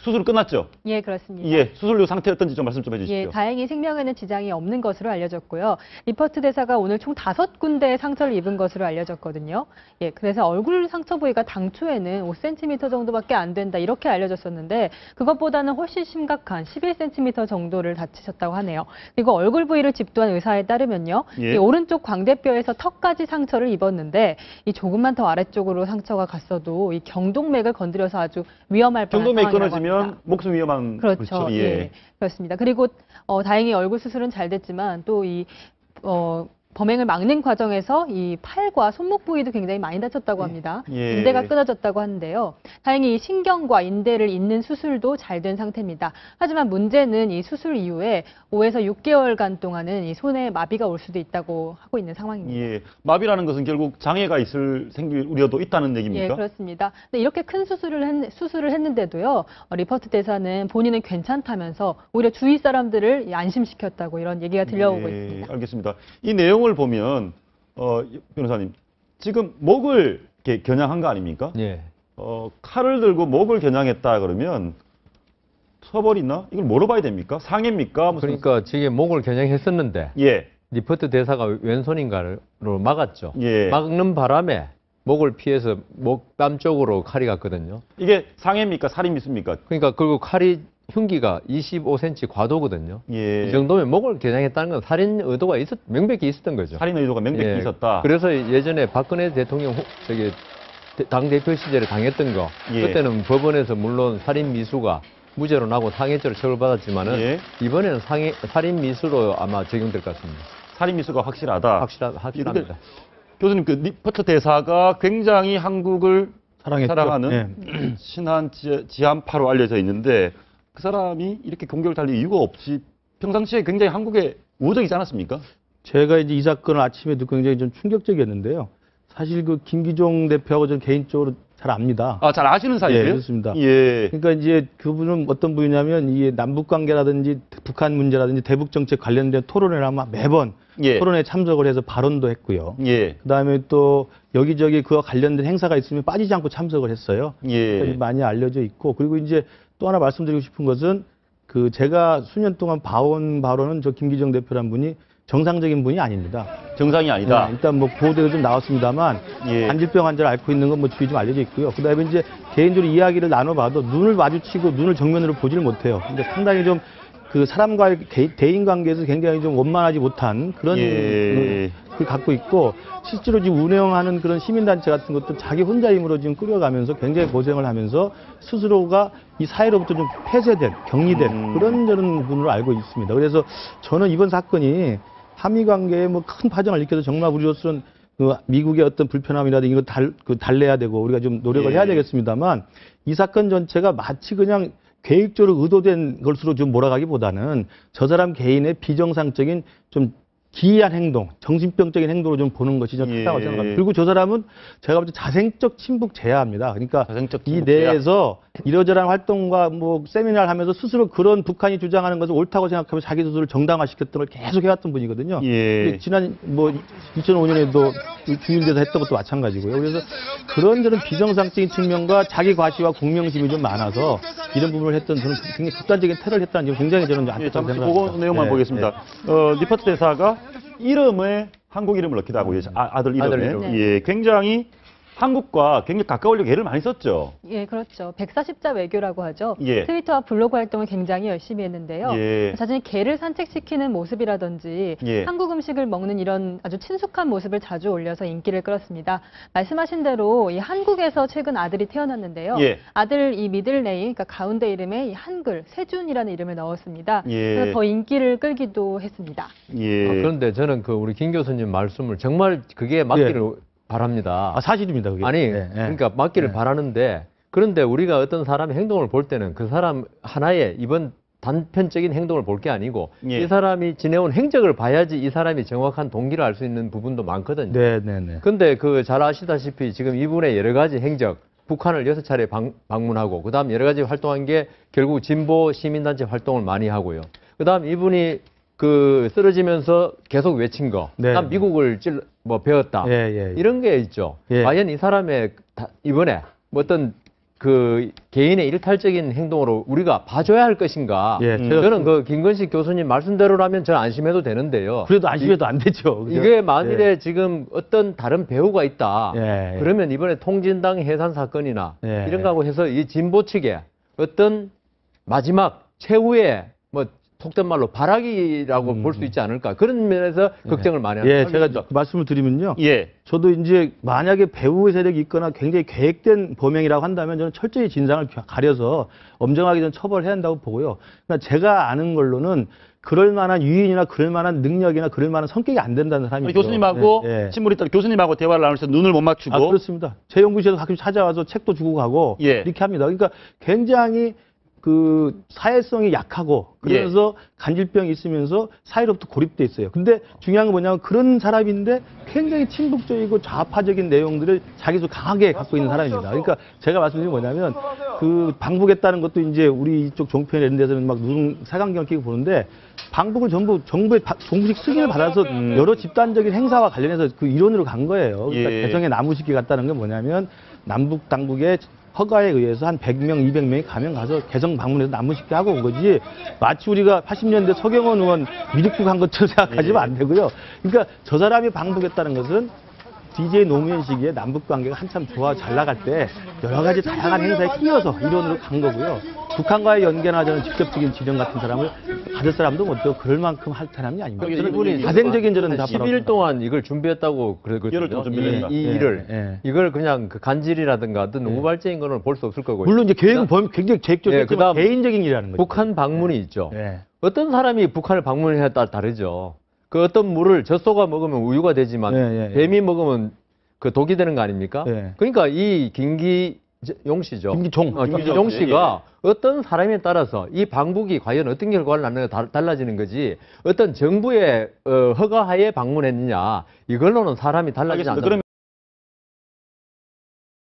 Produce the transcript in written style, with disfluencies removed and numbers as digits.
수술 끝났죠? 예, 그렇습니다. 예, 수술 후 상태 어떤지 좀 말씀 좀 해주십시오. 예, 다행히 생명에는 지장이 없는 것으로 알려졌고요. 리퍼트 대사가 오늘 총 5군데의 상처를 입은 것으로 알려졌거든요. 예, 그래서 얼굴 상처 부위가 당초에는 5cm 정도밖에 안 된다 이렇게 알려졌었는데 그것보다는 훨씬 심각한 11cm 정도를 다치셨다고 하네요. 그리고 얼굴 부위를 집도한 의사에 따르면요. 예. 이 오른쪽 광대뼈에서 턱까지 상처를 입었는데 이 조금만 더 아래쪽으로 상처가 갔어도 이 경동맥을 건드려서 아주 위험할 뻔한 경동맥이 상황이라고 끊어지면 합니다. 목숨 위험한 그렇죠. 예. 예, 그렇습니다. 그리고 다행히 얼굴 수술은 잘 됐지만 또 이 범행을 막는 과정에서 이 팔과 손목 부위도 굉장히 많이 다쳤다고 합니다. 예. 인대가 끊어졌다고 하는데요. 다행히 신경과 인대를 잇는 수술도 잘 된 상태입니다. 하지만 문제는 이 수술 이후에 5에서 6개월간 동안은 이 손에 마비가 올 수도 있다고 하고 있는 상황입니다. 예, 마비라는 것은 결국 장애가 생길 우려도 있다는 얘기입니까? 예, 그렇습니다. 근데 이렇게 큰 수술을 했는데도요, 리퍼트 대사는 본인은 괜찮다면서 오히려 주위 사람들을 안심시켰다고 이런 얘기가 들려오고 예, 있습니다. 알겠습니다. 이 내용을 보면 변호사님 지금 목을 이렇게 겨냥한 거 아닙니까? 예. 칼을 들고 목을 겨냥했다 그러면 처벌이나 이걸 뭐로 봐야 됩니까? 상해입니까? 무슨... 그러니까 지금 목을 겨냥했었는데 예, 리퍼트 대사가 왼손인가로 막았죠. 예. 막는 바람에 목을 피해서 목담 쪽으로 칼이 갔거든요. 이게 상해입니까? 살인미수입니까? 그러니까 그리고 칼이 흉기가 25cm 과도거든요. 예. 이 정도면 목을 겨냥했다는 건 살인 의도가 명백히 있었던 거죠. 살인 의도가 명백히 예. 있었다. 그래서 예전에 박근혜 대통령 당 대표 시절에 당했던 거 예. 그때는 법원에서 물론 살인 미수가 무죄로 나고 상해죄로 처벌받았지만은 예. 이번에는 살인 미수로 아마 적용될 것 같습니다. 살인미수가 확실하다. 확실합니다. 교수님, 그 리퍼트 대사가 굉장히 한국을 사랑했죠. 사랑하는 예. 신한 지한파로 알려져 있는데 그 사람이 이렇게 공격을 달릴 이유가 없이 평상시에 굉장히 한국에 우호적이지 않았습니까? 제가 이제 이 사건을 아침에 듣고 굉장히 좀 충격적이었는데요. 사실 그 김기종 대표하고 저는 개인적으로 잘 압니다. 아, 잘 아시는 사이예요? 예, 그렇습니다. 예. 그러니까 이제 그분은 어떤 분이냐면 이 남북 관계라든지 북한 문제라든지 대북 정책 관련된 토론회를 아마 매번 예. 토론에 참석을 해서 발언도 했고요. 예. 그다음에 또 여기저기 그와 관련된 행사가 있으면 빠지지 않고 참석을 했어요. 예. 많이 알려져 있고 그리고 이제 또 하나 말씀드리고 싶은 것은 그 제가 수년 동안 봐온 바로는 저 김기정 대표란 분이 정상적인 분이 아닙니다. 정상이 아니다. 네, 일단 뭐 보도에도 좀 나왔습니다만 예. 간질병 환자를 앓고 있는 건 뭐 주위 좀 알려져 있고요. 그다음에 이제 개인적으로 이야기를 나눠봐도 눈을 마주치고 눈을 정면으로 보지를 못해요. 근데 상당히 좀 그 사람과의 대인 관계에서 굉장히 좀 원만하지 못한 그런 예. 걸 갖고 있고 실제로 지금 운영하는 그런 시민단체 같은 것도 자기 혼자 힘으로 지금 끌어가면서 굉장히 고생을 하면서 스스로가 이 사회로부터 좀 폐쇄된, 격리된 그런 저런 분으로 알고 있습니다. 그래서 저는 이번 사건이 한미 관계에 뭐 큰 파장을 일으켜서 정말 우리로서는 그 미국의 어떤 불편함이라든지 이거 달래야 되고 우리가 좀 노력을 예. 해야 되겠습니다만 이 사건 전체가 마치 그냥 계획적으로 의도된 것으로 좀 몰아가기보다는 저 사람 개인의 비정상적인 좀 기이한 행동, 정신병적인 행동으로 좀 보는 것이 저는 타당하다고 예. 생각합니다. 그리고 저 사람은 제가 볼 때 자생적 친북 제야입니다. 그러니까 자생적 이 친북 제야. 내에서 이러저러한 활동과 뭐 세미나를 하면서 스스로 그런 북한이 주장하는 것을 옳다고 생각하면 자기 스스로를 정당화시켰던 걸 계속 해왔던 분이거든요. 예. 근데 지난 뭐 2005년에도 주일대에서 했던 것도 마찬가지고요. 그래서 그런저런 비정상적인 측면과 자기 과시와 공명심이 좀 많아서 이런 부분을 했던 저는 굉장히 극단적인 테러를 했다는 점 굉장히 저는 예, 안타깝다고 잠시 생각합니다. 그거 내용만 네, 보겠습니다. 네. 리퍼트 대사가 이름에 한국 이름을 넣기도 하고 아들 이름에 아들 이름. 예, 굉장히 한국과 굉장히 가까우려고 애를 많이 썼죠. 예, 그렇죠. 140자 외교라고 하죠. 예. 트위터와 블로그 활동을 굉장히 열심히 했는데요. 예. 자신이 개를 산책시키는 모습이라든지 예. 한국 음식을 먹는 이런 아주 친숙한 모습을 자주 올려서 인기를 끌었습니다. 말씀하신 대로 이 한국에서 최근 아들이 태어났는데요. 예. 아들 이 미들네임, 그러니까 가운데 이름에 이 한글, 세준이라는 이름을 넣었습니다. 예. 그래서 더 인기를 끌기도 했습니다. 예. 그런데 저는 그 우리 김 교수님 말씀을 정말 그게 맞기를 바랍니다. 아, 사실입니다. 그게. 아니, 네, 네. 그러니까 맞기를 네. 바라는데 그런데 우리가 어떤 사람의 행동을 볼 때는 그 사람 하나의 이번 단편적인 행동을 볼 게 아니고 예. 이 사람이 지내온 행적을 봐야지 이 사람이 정확한 동기를 알 수 있는 부분도 많거든요. 네, 네, 네. 근데 그 잘 아시다시피 지금 이분의 여러 가지 행적, 북한을 6차례 방문하고 그다음 여러 가지 활동한 게 결국 진보 시민단체 활동을 많이 하고요. 그다음 이분이 그 쓰러지면서 계속 외친 거, 네. 그다음 미국을 배웠다. 예, 예. 이런 게 있죠. 예. 과연 이 사람의 이번에 뭐 어떤 그 개인의 일탈적인 행동으로 우리가 봐줘야 할 것인가? 예, 제가 저는 그 김건식 교수님 말씀대로라면 저는 안심해도 되는데요. 그래도 안심해도 안 되죠. 그죠? 이게 만일에 지금 어떤 다른 배우가 있다. 예, 예. 그러면 이번에 통진당 해산 사건이나 예. 이런 거하고 해서 이 진보 측에 어떤 마지막 최후의 뭐 속된 말로 발악이라고 볼 수 있지 않을까. 그런 면에서 걱정을 많이 예, 합니다. 제가 말씀을 드리면요. 예. 저도 이제 만약에 배후 세력이 있거나 굉장히 계획된 범행이라고 한다면 저는 철저히 진상을 가려서 엄정하게 좀 처벌해야 한다고 보고요. 그러니까 제가 아는 걸로는 그럴 만한 유인이나 그럴 만한 능력이나 그럴 만한 성격이 안 된다는 사람이죠. 교수님하고 예, 예. 친분이 있다. 교수님하고 대화를 나누면서 눈을 못 맞추고. 아, 그렇습니다. 제 연구실에서 가끔 찾아와서 책도 주고 가고 예. 이렇게 합니다. 그러니까 굉장히 그 사회성이 약하고 그러면서 간질병이 있으면서 사회로부터 고립돼 있어요. 근데 중요한 건 뭐냐면 그런 사람인데 굉장히 친북적이고 좌파적인 내용들을 자기도 강하게 갖고 있는 사람입니다. 그러니까 제가 말씀드린 게 뭐냐면 그 방북했다는 것도 이제 우리 이쪽 종편 이런 데서는 막 눈 색안경 끼고 보는데 방북을 전부 정부의 공식 승인을 받아서 여러 집단적인 행사와 관련해서 그 이론으로 간 거예요. 그러니까 예. 개성에 나무식기 갔다는 게 뭐냐면 남북 당국의 허가에 의해서 한 100명, 200명이 가면 가서 개성 방문해서 나무식기 하고 온 거지. 마치 우리가 80년대 서경원 의원 미륵국 한 것처럼 생각하시면 안 되고요. 그러니까 저 사람이 방북했다는 것은 DJ 노무현 시기에 남북 관계가 한참 좋아 잘 나갈 때 여러 가지 다양한 행사에 끼어서 이론으로 간 거고요. 북한과의 연계나 저는 직접적인 지령 같은 사람을 받을 사람도 못되고 그럴 만큼 할 사람이 아닙니다. 저는 이분이 가생적인 저는 한 답변을 10일 동안 이걸 준비했다고 그러거든요. 열흘 동안 준비를 했다. 이 예, 일을. 예. 이걸 그냥 그 간질이라든가 어떤 우발적인 거는 볼 수 없을 거고요. 물론 이제 계획은 굉장히 계획적이지만 그다음 개인적인 일이라는 거죠. 북한 방문이 있죠. 예. 어떤 사람이 북한을 방문해야 따라 다르죠. 그 어떤 물을 젖소가 먹으면 우유가 되지만 예, 예. 뱀이 먹으면 그 독이 되는 거 아닙니까? 예. 그러니까 이 김기용 씨죠. 김기종. 김기종 씨가 어떤 사람에 따라서 이 방북이 과연 어떤 결과를 낳느냐가 달라지는 거지 어떤 정부의 허가하에 방문했느냐 이걸로는 사람이 달라지지 알겠습니다. 않는다. 그러면